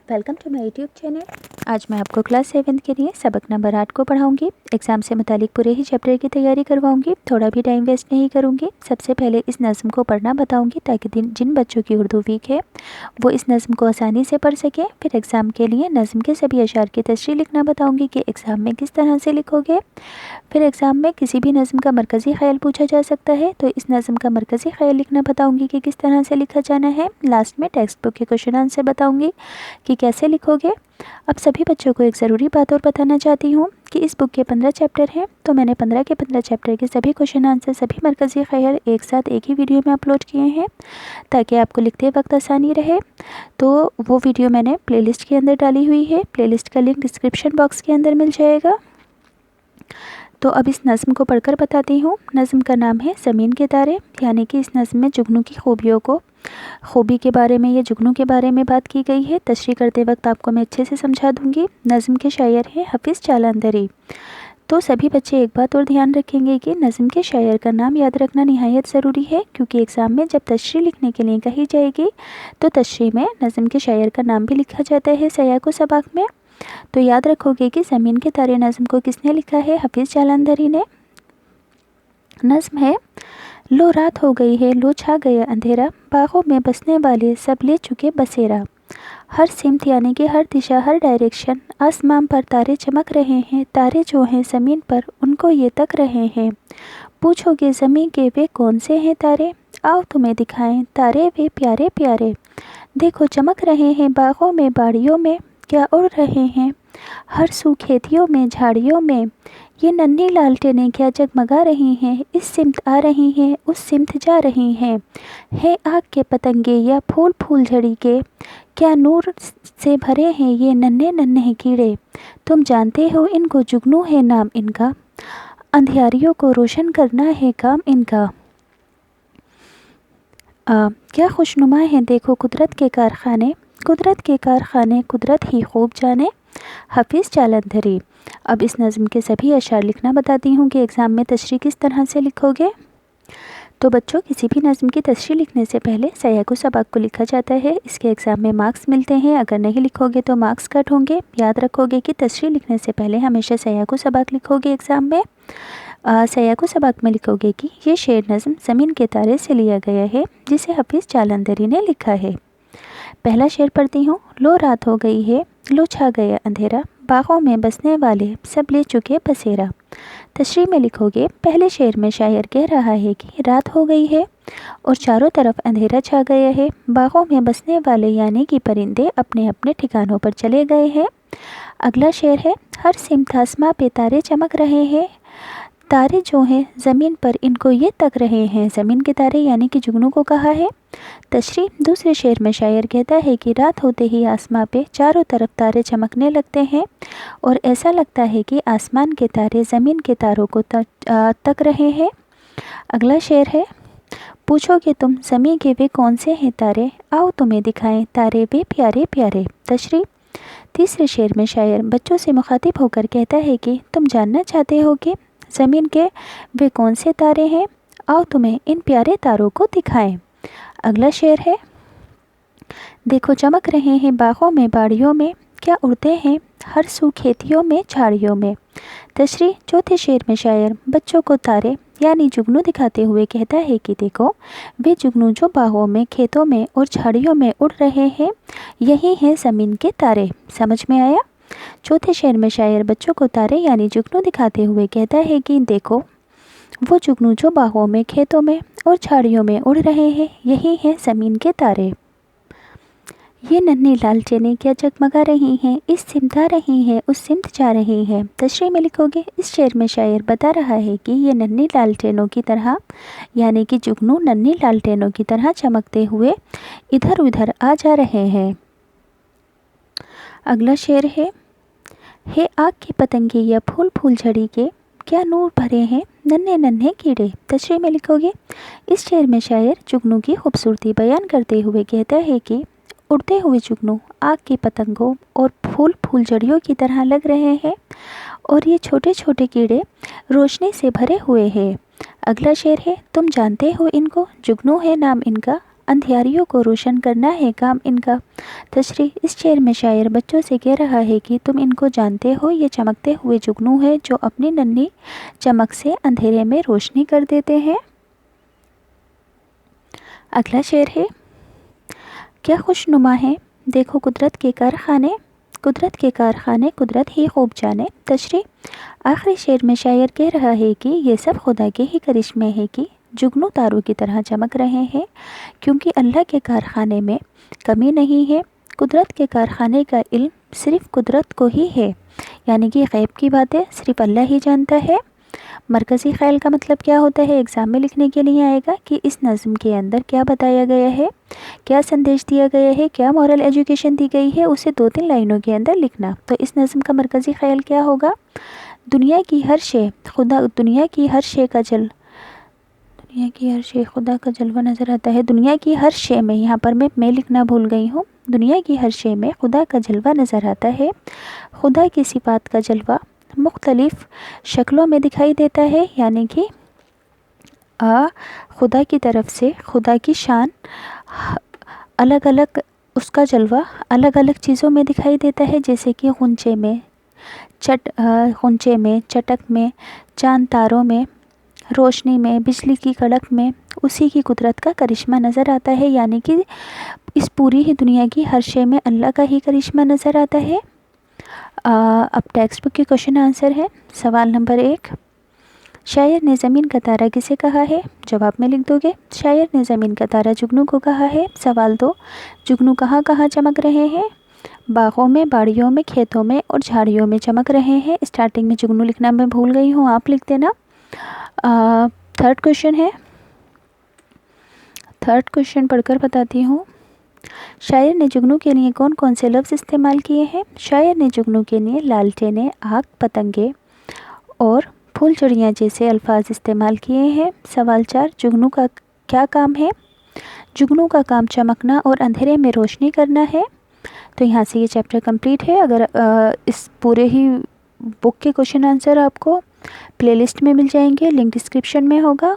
Welcome to my YouTube channel. आज मैं आपको क्लास 7 के लिए सबक नंबर 8 को पढ़ाऊंगी। एग्ज़ाम से मुतालिक पूरे ही चैप्टर की तैयारी करवाऊंगी, थोड़ा भी टाइम वेस्ट नहीं करूंगी। सबसे पहले इस नज़्म को पढ़ना बताऊंगी ताकि जिन बच्चों की उर्दू वीक है वो इस नज़्म को आसानी से पढ़ सकें। फिर एग्ज़ाम के लिए नज़्म के सभी अशार की तशरीह लिखना बताऊँगी कि एग्ज़ाम में किस तरह से लिखोगे। फिर एग्ज़ाम में किसी भी नज़्म का मरकज़ी ख़याल पूछा जा सकता है, तो इस नज़्म का मरकज़ी ख़याल लिखना बताऊँगी कि किस तरह से लिखा जाना है। लास्ट में टेक्स्ट बुक के क्वेश्चन आंसर बताऊँगी कि कैसे लिखोगे। अब सभी बच्चों को एक ज़रूरी बात और बताना चाहती हूँ कि इस बुक के 15 चैप्टर हैं, तो मैंने 15 के 15 चैप्टर के सभी क्वेश्चन आंसर, सभी मरकज़ी ख़याल एक साथ एक ही वीडियो में अपलोड किए हैं ताकि आपको लिखते वक्त आसानी रहे। तो वो वीडियो मैंने प्लेलिस्ट के अंदर डाली हुई है, प्लेलिस्ट का लिंक डिस्क्रिप्शन बॉक्स के अंदर मिल जाएगा। तो अब इस नज़्म को पढ़कर बताती हूँ। नज़्म का नाम है ज़मीन के तारे, यानी कि इस नज़्म में जुगनू की खूबी के बारे में या जुगनू के बारे में बात की गई है। तशरीह करते वक्त आपको मैं अच्छे से समझा दूँगी। नज़्म के शायर हैं हफीज़ जालंधरी। तो सभी बच्चे एक बात और ध्यान रखेंगे कि नज़्म के शायर का नाम याद रखना निहायत ज़रूरी है, क्योंकि एग्ज़ाम में जब तशरीह लिखने के लिए कही जाएगी तो तशरीह में नज़्म के शायर का नाम भी लिखा जाता है सयाक़ व सबाक़ में। तो याद रखोगे कि ज़मीन के तारे नज़्म को किसने लिखा है? हफीज़ जालंधरी ने। नज़्म है, लो रात हो गई है, लो छा गया अंधेरा, बागों में बसने वाले सब ले चुके बसेरा। हर सिमत यानी कि हर दिशा, हर डायरेक्शन, आसमान पर तारे चमक रहे हैं। तारे जो हैं ज़मीन पर उनको ये तक रहे हैं। पूछोगे ज़मीन के वे कौन से हैं तारे? आओ तुम्हें दिखाएं तारे वे प्यारे प्यारे। देखो चमक रहे हैं बागों में, बाड़ियों में, क्या उड़ रहे हैं हर सू खेतियों में, झाड़ियों में। ये नन्ही लालटेनें क्या जगमगा रही हैं, इस सिमत आ रही हैं, उस सिमत जा रही हैं। है आग के पतंगे या फूल फूलझड़ी के, क्या नूर से भरे हैं ये नन्हे नन्हे कीड़े। तुम जानते हो इनको, जुगनू है नाम इनका, अंधियारियों को रोशन करना है काम इनका। क्या खुशनुमा है देखो कुदरत के कारखाने, कुदरत के कारखाने कुदरत ही खूब जाने। हफीज़ जालंधरी। अब इस नज़्म के सभी अशार लिखना बताती हूँ कि एग्ज़ाम में तशरीह किस तरह से लिखोगे। तो बच्चों, किसी भी नज़्म की तशरीह लिखने से पहले सयाक़ व सबाक़ को लिखा जाता है। इसके एग्ज़ाम में मार्क्स मिलते हैं, अगर नहीं लिखोगे तो मार्क्स कट होंगे। याद रखोगे कि तशरीह लिखने से पहले हमेशा सयाक़ व सबाक़ लिखोगे एग्ज़ाम में। सयाक़ व सबाक़ में लिखोगे कि ये शेर नज़्म ज़मीन के तारे से लिया गया है, जिसे हफीज़ जालंधरी ने लिखा है। पहला शेर पढ़ती हूँ। लो रात हो गई है, लो छा गया अंधेरा, बागों में बसने वाले सब ले चुके बसेरा। तशरीह में लिखोगे, पहले शेर में शायर कह रहा है कि रात हो गई है और चारों तरफ अंधेरा छा गया है। बागों में बसने वाले यानी कि परिंदे अपने अपने ठिकानों पर चले गए हैं। अगला शेर है, हर सिमत आसमां पे तारे चमक रहे हैं। तारे जो हैं ज़मीन पर इनको ये तक रहे हैं। ज़मीन के तारे यानी कि जुगनू को कहा है। तशरीह, दूसरे शेर में शायर कहता है कि रात होते ही आसमां पे चारों तरफ तारे चमकने लगते हैं और ऐसा लगता है कि आसमान के तारे ज़मीन के तारों को तक रहे हैं। अगला शेर है, पूछोगे तुम ज़मीन के वे कौन से हैं तारे, आओ तुम्हें दिखाएं तारे वे प्यारे प्यारे। तशरीह, तीसरे शेर में शायर बच्चों से मुखातिब होकर कहता है कि तुम जानना चाहते हो कि ज़मीन के वे कौन से तारे हैं, आओ तुम्हें इन प्यारे तारों को दिखाएं। अगला शेर है, देखो चमक रहे हैं बागों में, बाड़ियों में, क्या उड़ते हैं हर सू खेतियों में, झाड़ियों में। तशरीह, चौथे शेर में शायर बच्चों को तारे यानी जुगनू दिखाते हुए कहता है कि देखो वे जुगनू जो बागों में, खेतों में और झाड़ियों में उड़ रहे हैं, यही हैं ज़मीन के तारे। समझ में आया? चौथे शेर में शायर बच्चों को तारे यानी जुगनू दिखाते हुए कहता है कि देखो वो जुगनू जो बागों में, खेतों में और झाड़ियों में उड़ रहे हैं, यही हैं ज़मीन के तारे। ये नन्ही लालटेनें क्या जगमगा रही हैं, इस सिमत आ रही हैं, उस सिमत जा रही हैं। तशरीह में लिखोगे, इस शेर में शायर बता रहा है कि ये नन्ही लालटेनों की तरह यानी कि जुगनू नन्ही लालटेनों की तरह चमकते हुए इधर उधर आ जा रहे हैं। अगला शेर है आग के पतंगे या फूल फूलझड़ी के, क्या नूर भरे हैं नन्हे नन्हे कीड़े। तशरीह में लिखोगे, इस शेर में शायर जुगनू की खूबसूरती बयान करते हुए कहता है कि उड़ते हुए जुगनू आग के पतंगों और फूल फूलझड़ियों की तरह लग रहे हैं और ये छोटे छोटे कीड़े रोशनी से भरे हुए हैं। अगला शेर है, तुम जानते हो इनको, जुगनू है नाम इनका, अंधियारियों को रोशन करना है काम इनका। तशरीह, इस शेर में शायर बच्चों से कह रहा है कि तुम इनको जानते हो, ये चमकते हुए जुगनू है जो अपनी नन्ही चमक से अंधेरे में रोशनी कर देते हैं। अगला शेर है, क्या खुशनुमा है देखो कुदरत के कारखाने, कुदरत के कारखाने कुदरत ही खूब जाने। तशरीह, आखिरी शेर में शायर कह रहा है कि ये सब खुदा के ही करिश्मे हैं कि जुगनू तारों की तरह चमक रहे हैं, क्योंकि अल्लाह के कारखाने में कमी नहीं है। कुदरत के कारखाने का इल्म सिर्फ़ कुदरत को ही है, यानी कि गैब की बातें सिर्फ़ अल्लाह ही जानता है। मरकज़ी ख़याल का मतलब क्या होता है, एग्ज़ाम में लिखने के लिए आएगा कि इस नज़्म के अंदर क्या बताया गया है, क्या संदेश दिया गया है, क्या मॉरल एजुकेशन दी गई है, उसे 2-3 लाइनों के अंदर लिखना। तो इस नज़्म का मरकज़ी ख़याल क्या होगा, दुनिया की हर शे खुदा, दुनिया की हर शे का खुदा का जलवा नज़र आता है। दुनिया की हर शे में, यहाँ पर मैं लिखना भूल गई हूँ, दुनिया की हर शे में खुदा का जलवा नज़र आता है। खुदा की सिफ़ात का जलवा मुख्तलिफ़ शक्लों में दिखाई देता है, यानी कि खुदा की तरफ से खुदा की शान अलग अलग, उसका जलवा अलग अलग चीज़ों में दिखाई देता है, जैसे कि गुंचे में, चटक में, चांद तारों में, रोशनी में, बिजली की कड़क में उसी की कुदरत का करिश्मा नज़र आता है, यानी कि इस पूरी ही दुनिया की हर शे में अल्लाह का ही करिश्मा नज़र आता है। अब टेक्स्ट बुक के क्वेश्चन आंसर है। सवाल नंबर 1, शायर ने ज़मीन का तारा किसे कहा है? जवाब में लिख दोगे, शायर ने ज़मीन का तारा जुगनू को कहा है। सवाल 2, जुगनू कहाँ कहाँ चमक रहे हैं? बागों में, बाड़ियों में, खेतों में और झाड़ियों में चमक रहे हैं। स्टार्टिंग में जुगनू लिखना मैं भूल गई हूँ, आप लिख देना। थर्ड क्वेश्चन है, थर्ड क्वेश्चन पढ़कर बताती हूँ। शायर ने जुगनू के लिए कौन कौन से लफ्ज़ इस्तेमाल किए हैं? शायर ने जुगनू के लिए लालटेनें, आग, पतंगे और फूल चिड़ियाँ जैसे अल्फाज इस्तेमाल किए हैं। सवाल 4, जुगनू का क्या काम है? जुगनू का काम चमकना और अंधेरे में रोशनी करना है। तो यहाँ से ये चैप्टर कंप्लीट है। अगर इस पूरे ही बुक के क्वेश्चन आंसर आपको प्लेलिस्ट में मिल जाएंगे, लिंक डिस्क्रिप्शन में होगा।